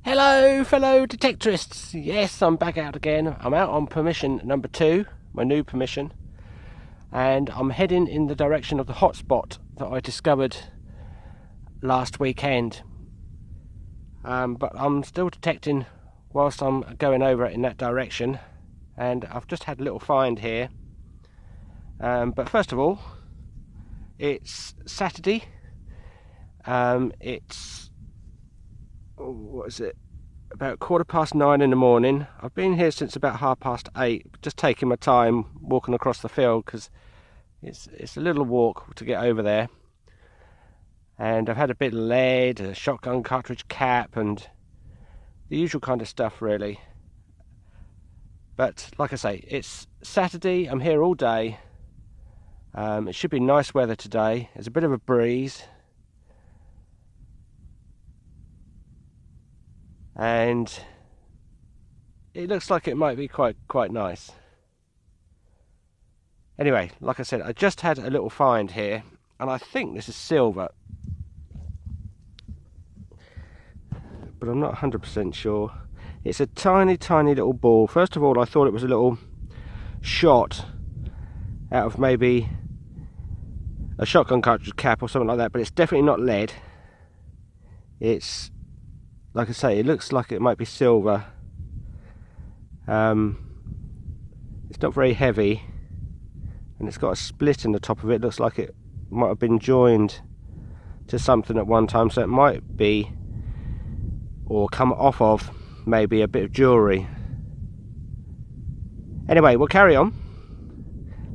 Hello, fellow detectorists. Yes, I'm back out again. I'm out on permission number 2, my new permission, and I'm heading in the direction of the hotspot that I discovered last weekend. But I'm still detecting whilst I'm going over it in that direction, and I've just had a little find here. But first of all, it's Saturday. It's what is it? About 9:15 in the morning. I've been here since about 8:30, just taking my time walking across the field because it's a little walk to get over there. And I've had a bit of lead, a shotgun cartridge cap, and the usual kind of stuff really. But like I say, it's Saturday. I'm here all day. It should be nice weather today. There's a bit of a breeze. And it looks like it might be quite nice. Anyway, like I said, I just had a little find here, and I think this is silver, but I'm not 100% sure. It's a tiny little ball. First of all, I thought it was a little shot out of maybe a shotgun cartridge cap or something like that, but it's definitely not lead. It's, like I say, it looks like it might be silver. It's not very heavy, and it's got a split in the top of it. It looks like it might have been joined to something at one time, so it might be, or come off of, maybe a bit of jewellery. Anyway, we'll carry on.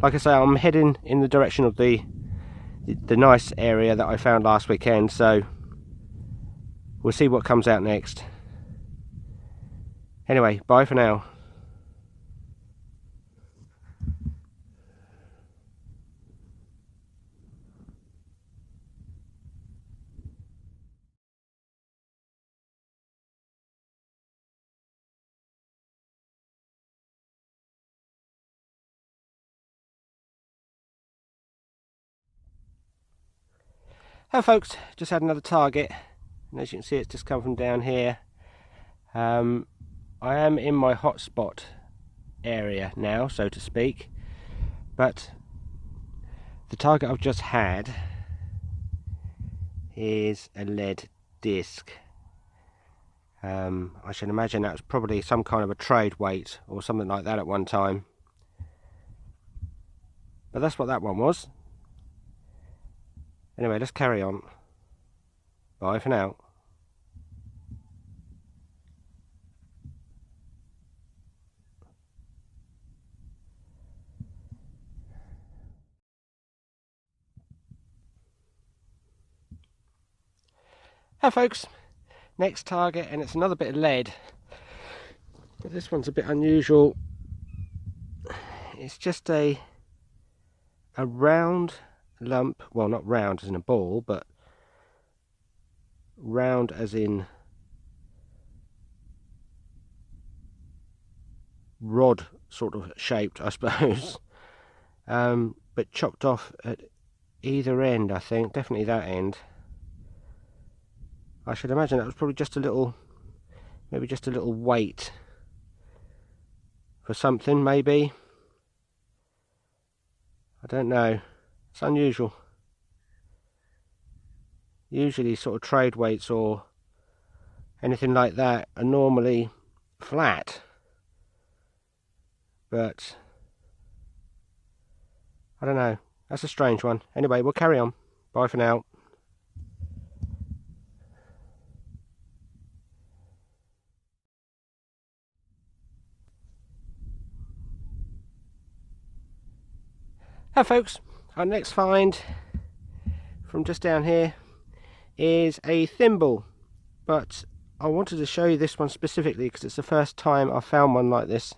Like I say, I'm heading in the direction of the nice area that I found last weekend, so we'll see what comes out next. Anyway, bye for now. Hello folks, just had another target, and as you can see it's just come from down here. I am in my hotspot area now, so to speak, but the target I've just had is a lead disc. I should imagine that was probably some kind of a trade weight or something like that at one time, but that's what that one was. Anyway, let's carry on. Bye for now. Hi folks, next target, and it's another bit of lead, but this one's a bit unusual. It's just a round lump, well, not round as in a ball, but round as in rod sort of shaped, I suppose. But chopped off at either end, I think, definitely that end. I should imagine that was probably just a little, maybe just a little weight for something, maybe. I don't know. It's unusual. Usually sort of trade weights or anything like that are normally flat, but I don't know. That's a strange one. Anyway, we'll carry on. Bye for now. Hi folks, our next find from just down here is a thimble, but I wanted to show you this one specifically because it's the first time I found one like this.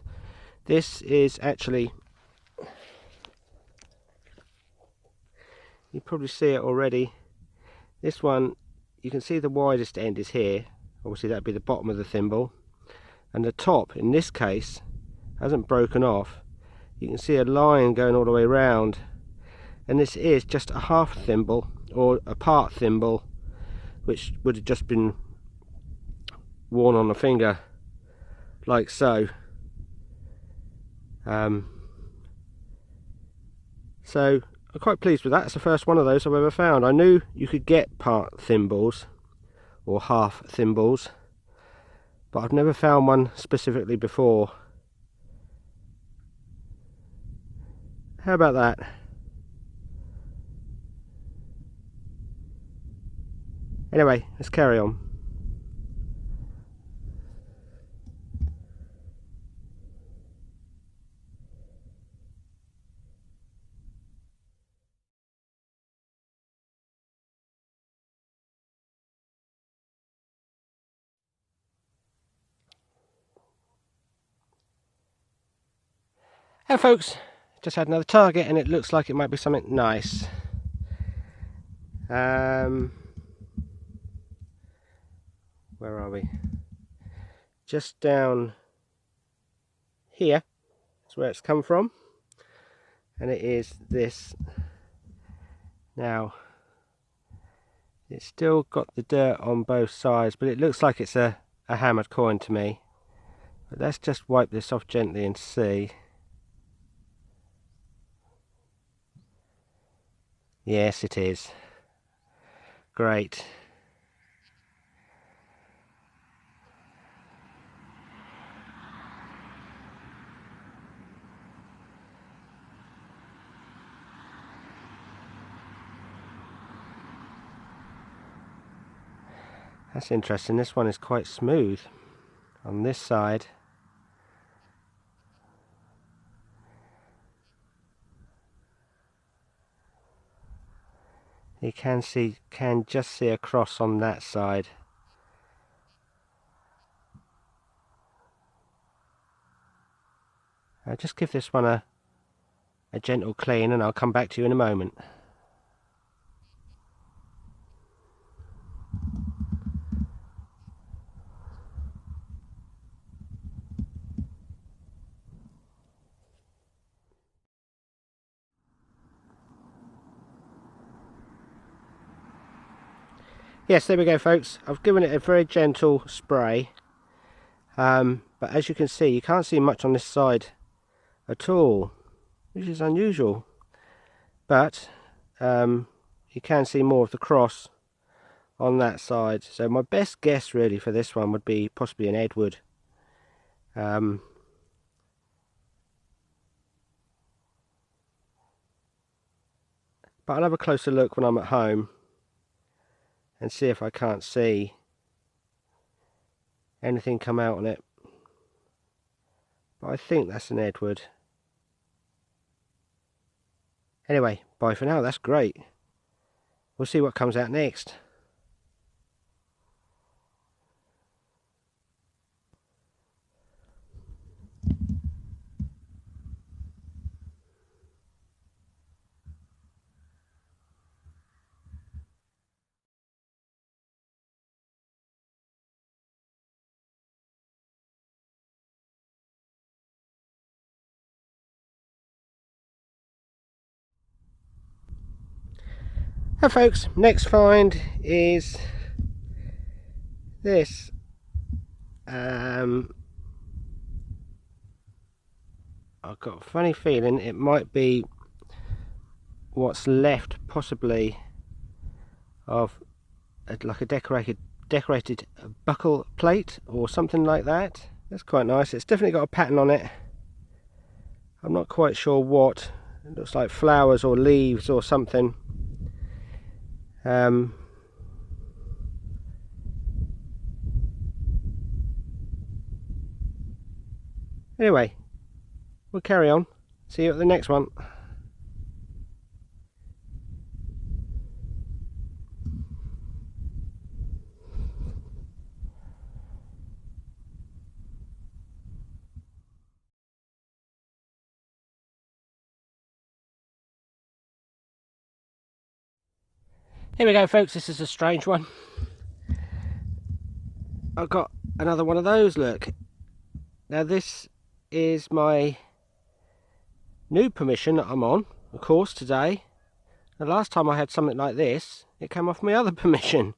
This is actually, you probably see it already, this one, you can see the widest end is here, obviously that'd be the bottom of the thimble, and the top in this case hasn't broken off. You can see a line going all the way around, and this is just a half thimble or a part thimble, which would have just been worn on the finger, like so. So I'm quite pleased with that. It's the first one of those I've ever found. I knew you could get part thimbles or half thimbles, but I've never found one specifically before. How about that? Anyway, let's carry on. Hey folks, just had another target and it looks like it might be something nice. Where are we? Just down here. That's where it's come from. And it is this. Now, it's still got the dirt on both sides, but it looks like it's a hammered coin to me. But let's just wipe this off gently and see. Yes, it is. Great. That's interesting. This one is quite smooth on this side. You can just see a cross on that side. I'll just give this one a gentle clean and I'll come back to you in a moment. Yes, there we go folks. I've given it a very gentle spray, but as you can see, you can't see much on this side at all, which is unusual, but you can see more of the cross on that side. So my best guess really for this one would be possibly an Edward. But I'll have a closer look when I'm at home and see if I can't see anything come out on it. But I think that's an Edward. Anyway, bye for now. That's great. We'll see what comes out next. Hey folks, next find is this. I've got a funny feeling it might be what's left possibly of like a decorated buckle plate or something like that. That's quite nice. It's definitely got a pattern on it. I'm not quite sure what. It looks like flowers or leaves or something. Anyway, we'll carry on. See you at the next one. Here we go folks, this is a strange one. I've got another one of those, look. Now this is my new permission that I'm on, of course, today. The last time I had something like this, it came off my other permission.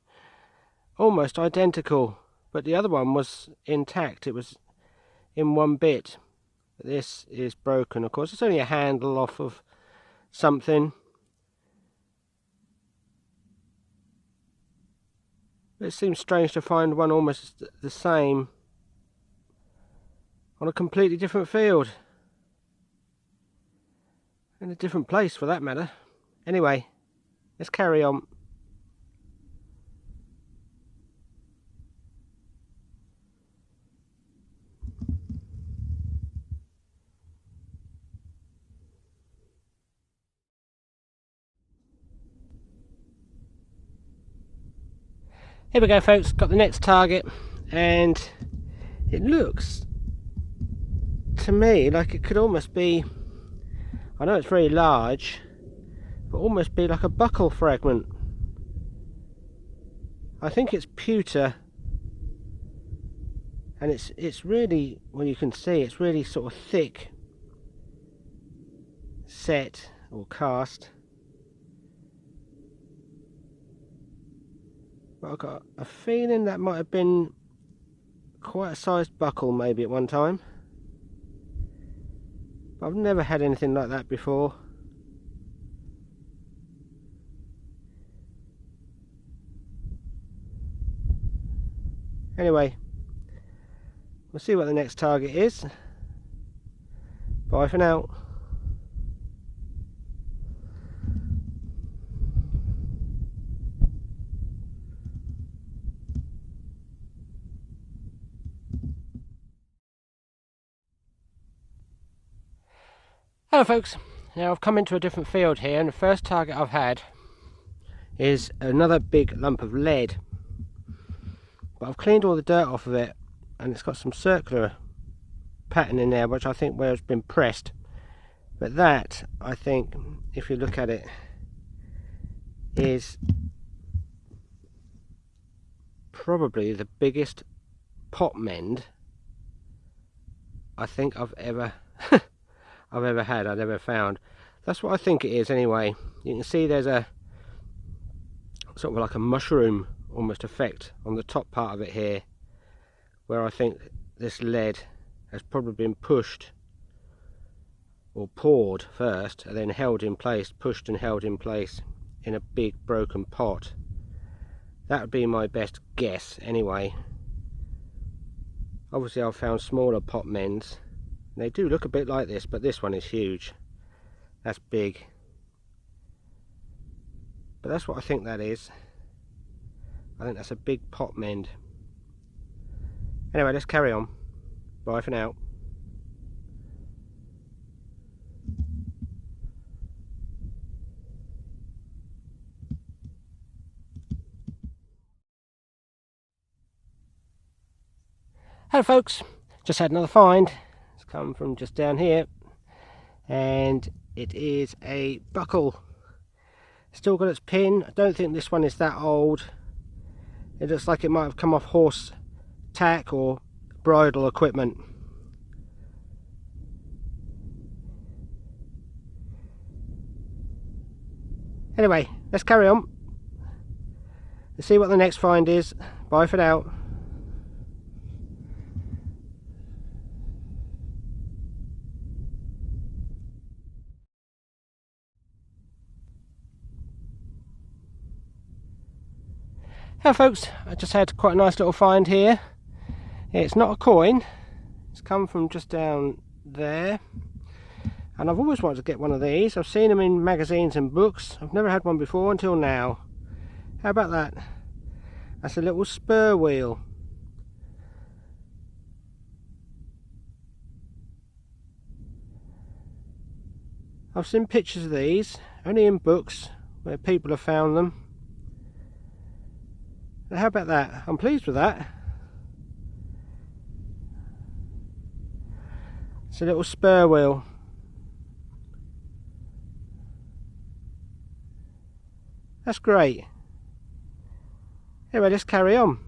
Almost identical. but the other one was intact. It was in one bit. This is broken, of course. It's only a handle off of something. It seems strange to find one almost the same on a completely different field. In a different place for that matter. Anyway, let's carry on. Here we go, folks, got the next target, and it looks to me like it could almost be, I know it's very large, but almost be like a buckle fragment. I think it's pewter, and it's really, well, you can see it's really sort of thick set or cast. But I've got a feeling that might have been quite a sized buckle maybe at one time. But I've never had anything like that before. Anyway, we'll see what the next target is. Bye for now. Hello folks, now I've come into a different field here, and the first target I've had is another big lump of lead. But I've cleaned all the dirt off of it, and it's got some circular pattern in there, which I think where it's been pressed. But that, I think, if you look at it, is probably the biggest pot mend I think I've ever I've ever found. That's what I think it is anyway. You can see there's a sort of like a mushroom almost effect on the top part of it here, where I think this lead has probably been pushed or poured first and then held in place, pushed and held in place in a big broken pot. That would be my best guess anyway. Obviously I've found smaller pot mends. They do look a bit like this, but this one is huge. That's big. But that's what I think that is. I think that's a big pot mend. Anyway, let's carry on. Bye for now. Hello folks, just had another find. It's come from just down here, and it is a buckle. Still got its pin. I don't think this one is that old. It looks like it might have come off horse tack or bridle equipment. Anyway, let's carry on. Let's see what the next find is. Bye for now. Hello folks, I just had quite a nice little find here. It's not a coin, it's come from just down there, and I've always wanted to get one of these. I've seen them in magazines and books. I've never had one before until now. How about that? That's a little spur wheel. I've seen pictures of these, only in books where people have found them. How about that? I'm pleased with that. It's a little spur wheel. That's great. Anyway, let's carry on.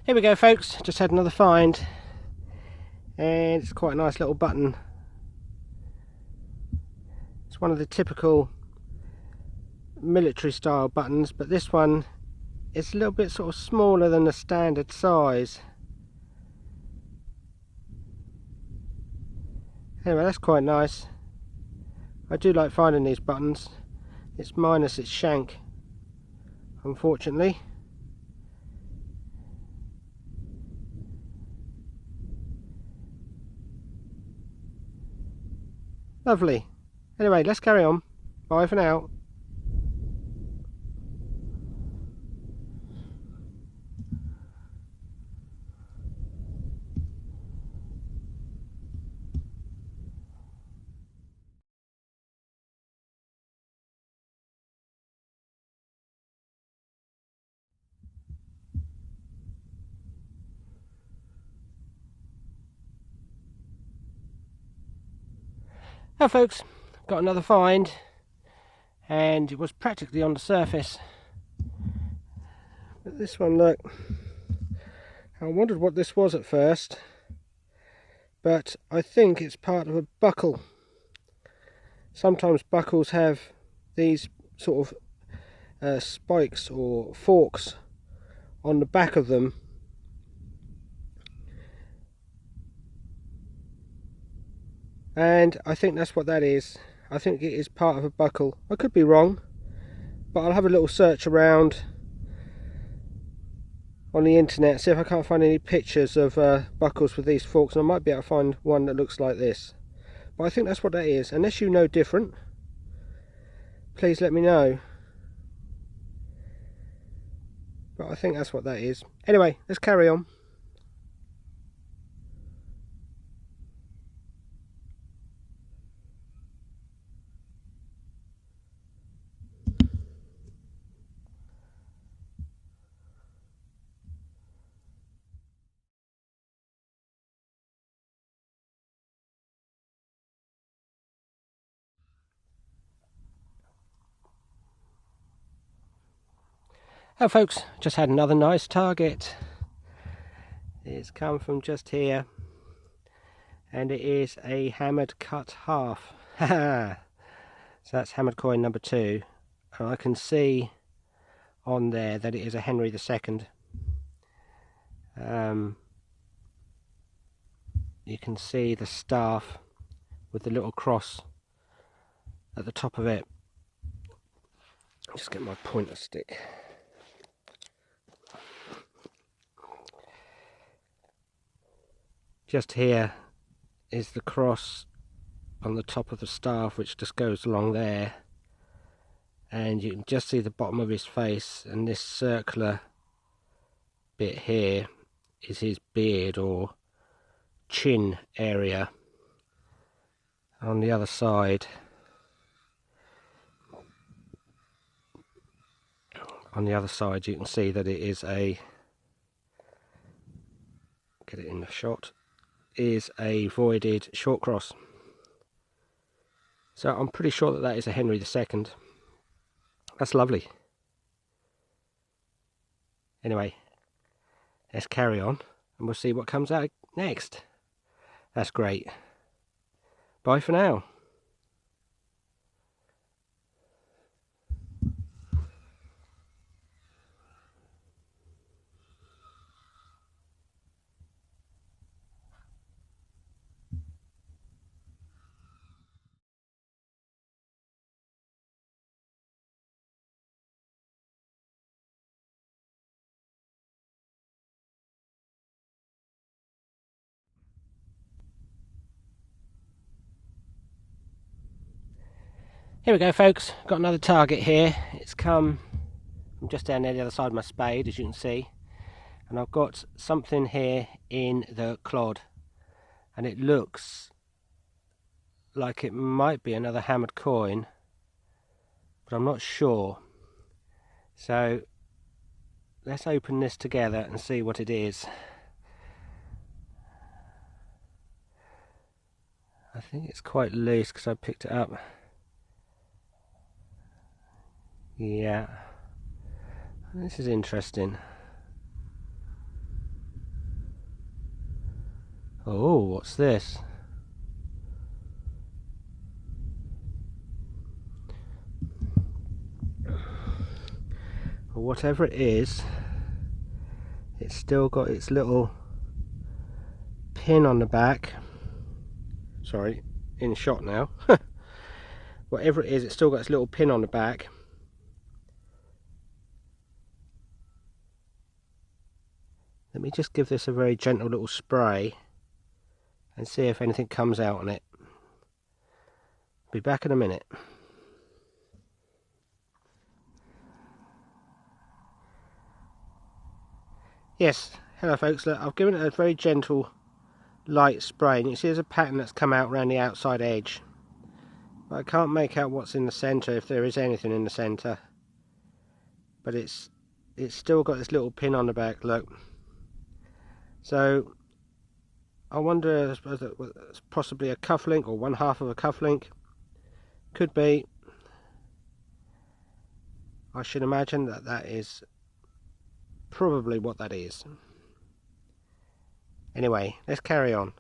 Here we go folks, just had another find, and it's quite a nice little button. It's one of the typical military style buttons, but this one is a little bit sort of smaller than the standard size. Anyway, that's quite nice. I do like finding these buttons. It's minus its shank, unfortunately. Lovely. Anyway, let's carry on. Bye for now. Now folks, got another find, and it was practically on the surface. But this one, look, I wondered what this was at first, but I think it's part of a buckle. Sometimes buckles have these sort of spikes or forks on the back of them, and I think that's what that is. I think it is part of a buckle. I could be wrong, but I'll have a little search around on the internet, see if I can't find any pictures of buckles with these forks, and I might be able to find one that looks like this. But I think that's what that is. Unless you know different, please let me know. But I think that's what that is. Anyway, let's carry on. Oh folks, just had another nice target. It's come from just here, and it is a hammered cut half. So that's hammered coin number 2, and I can see on there that it is a Henry II. You can see the staff with the little cross at the top of it. Just get my pointer stick. Just here is the cross on the top of the staff, which just goes along there, and you can just see the bottom of his face, and this circular bit here is his beard or chin area. On the other side, you can see that it is a, get it in the shot, is a voided short cross. So I'm pretty sure that that is a Henry II. That's lovely. Anyway, let's carry on and we'll see what comes out next. That's great. Bye for now. Here we go folks, got another target here. It's come from just down there the other side of my spade, as you can see, and I've got something here in the clod, and it looks like it might be another hammered coin, but I'm not sure. So let's open this together and see what it is. I think it's quite loose because I picked it up. Yeah, this is interesting. Oh, what's this? Well, whatever it is, it's still got its little pin on the back. Sorry, in shot now. Whatever it is, it's still got its little pin on the back. Let me just give this a very gentle little spray and see if anything comes out on it. Be back in a minute. Yes, hello folks, look, I've given it a very gentle light spray, and you can see there's a pattern that's come out around the outside edge. But I can't make out what's in the centre, if there is anything in the centre. But it's still got this little pin on the back, look. So I wonder, I suppose it's possibly a cufflink, or one half of a cufflink. Could be. I should imagine that that is probably what that is. Anyway, let's carry on.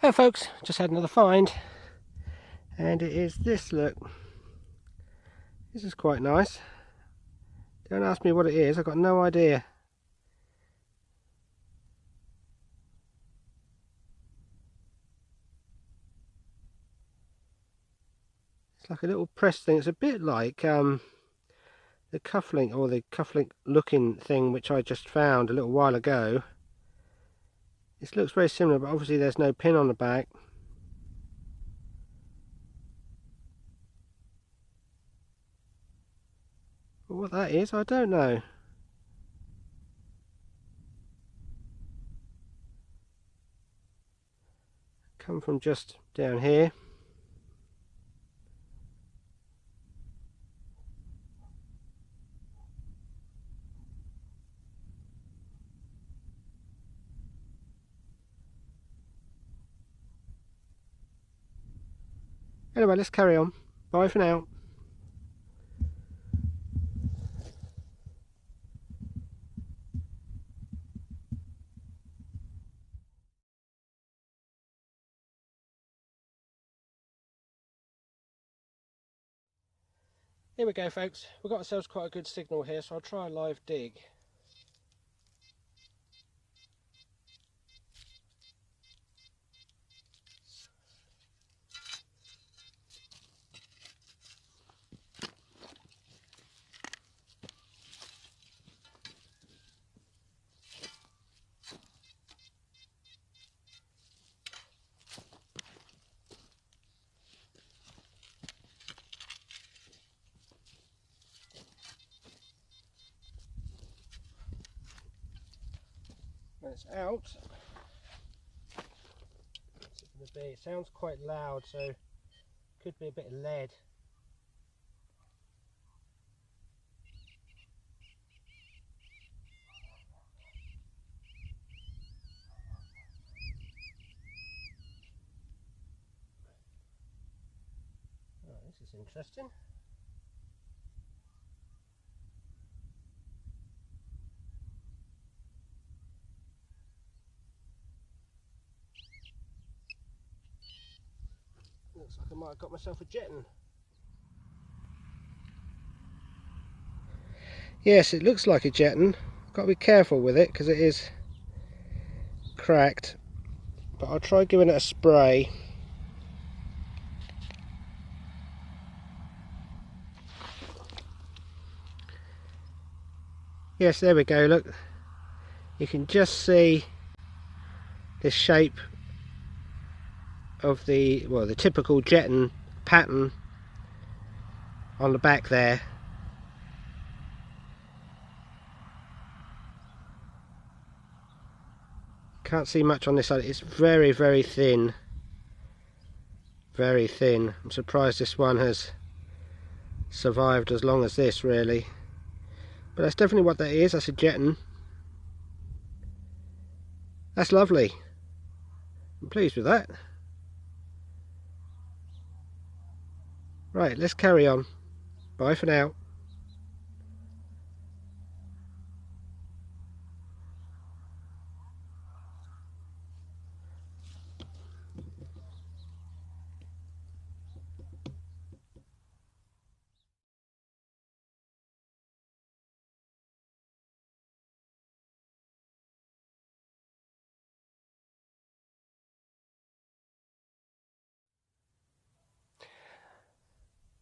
Hey folks, just had another find, and it is this, look. This is quite nice. Don't ask me what it is, I've got no idea. It's like a little press thing. It's a bit like the cufflink, or the cufflink looking thing which I just found a little while ago. This looks very similar, but obviously there's no pin on the back. But what that is, I don't know. Come from just down here. Anyway, let's carry on. Bye for now. Here we go folks, we've got ourselves quite a good signal here, so I'll try a live dig. When it's out, what's it going to be? It sounds quite loud, so could be a bit of lead. Oh, this is interesting. Looks like I might have got myself a Jeton. Yes, it looks like a Jeton. Got to be careful with it because it is cracked. But I'll try giving it a spray. Yes, there we go, look. You can just see the shape of the typical Jeton pattern on the back there. Can't see much on this side, it's very, very thin. very thin. I'm surprised this one has survived as long as this, really. But that's definitely what that is. That's a Jeton. That's lovely. I'm pleased with that. Right, let's carry on. Bye for now.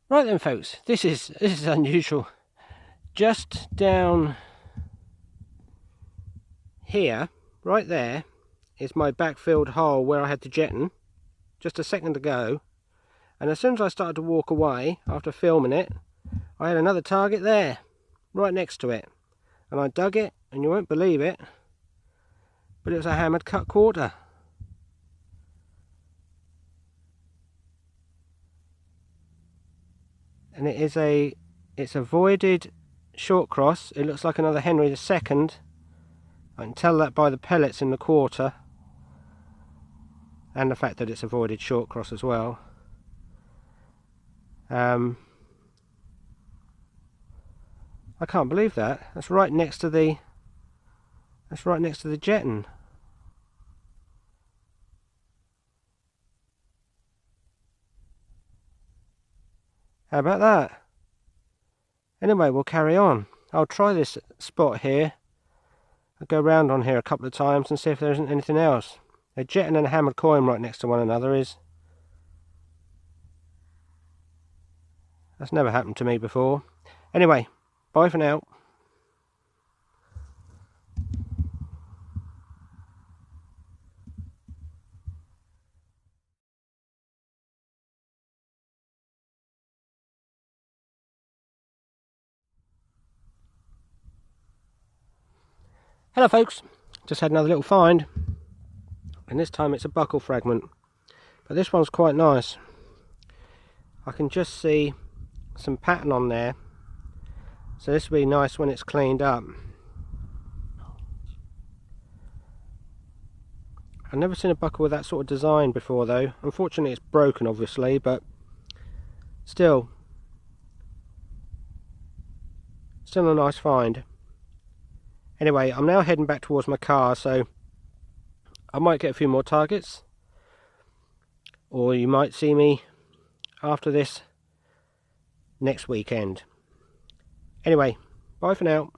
Right then, folks, this is unusual. Just down here, right there, is my backfilled hole where I had the Jeton just a second ago, and as soon as I started to walk away after filming it, I had another target there, right next to it, and I dug it, and you won't believe it, but it was a hammered cut quarter. And it's a voided short cross. It looks like another Henry II. I can tell that by the pellets in the quarter, and the fact that it's a voided short cross as well. I can't believe that. That's right next to the Jeton. How about that? Anyway, we'll carry on. I'll try this spot here. I'll go round on here a couple of times and see if there isn't anything else. A Jeton and a hammered coin right next to one another that's never happened to me before. Anyway, bye for now. Hello folks, just had another little find, and this time it's a buckle fragment, but this one's quite nice. I can just see some pattern on there, so this will be nice when it's cleaned up. I've never seen a buckle with that sort of design before though. Unfortunately it's broken obviously, but still a nice find. Anyway, I'm now heading back towards my car, so I might get a few more targets, or you might see me after this next weekend. Anyway, bye for now.